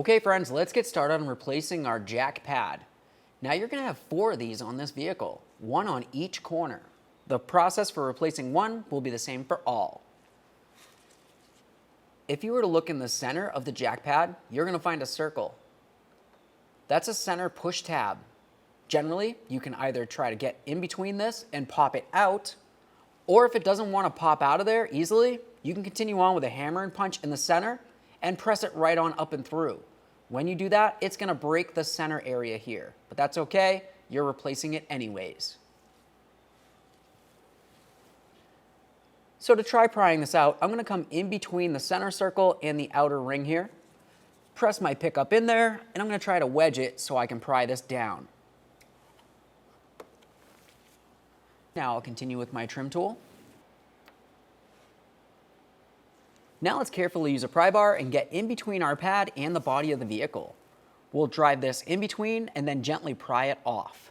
Okay friends, let's get started on replacing our jack pad. Now you're going to have 4 of these on this vehicle, 1 on each corner. The process for replacing one will be the same for all. If you were to look in the center of the jack pad, you're going to find a circle. That's a center push tab. Generally, you can either try to get in between this and pop it out, or if it doesn't want to pop out of there easily, you can continue on with a hammer and punch in the center and press it right on up and through. When you do that, it's going to break the center area here, but that's okay, you're replacing it anyways. So to try prying this out, I'm going to come in between the center circle and the outer ring here, press my pick up in there, and I'm going to try to wedge it so I can pry this down. Now I'll continue with my trim tool. Now let's carefully use a pry bar and get in between our pad and the body of the vehicle. We'll drive this in between and then gently pry it off.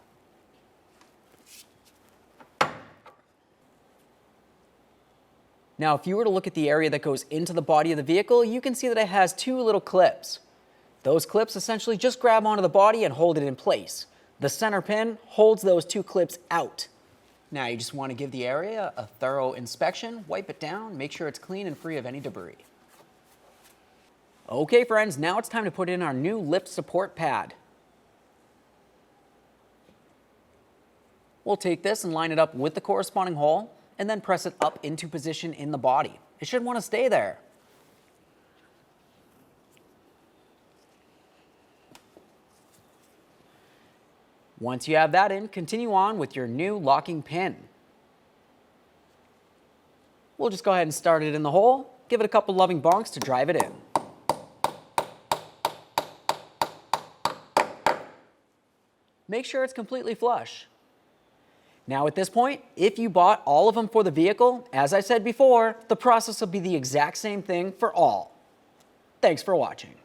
Now if you were to look at the area that goes into the body of the vehicle, you can see that it has 2 little clips. Those clips essentially just grab onto the body and hold it in place. The center pin holds those 2 clips out. Now you just want to give the area a thorough inspection, wipe it down, make sure it's clean and free of any debris. Okay friends, now it's time to put in our new lift support pad. We'll take this and line it up with the corresponding hole and then press it up into position in the body. It should want to stay there. Once you have that in, continue on with your new locking pin. We'll just go ahead and start it in the hole, give it a couple loving bonks to drive it in. Make sure it's completely flush. Now at this point, if you bought all of them for the vehicle, as I said before, the process will be the exact same thing for all. Thanks for watching.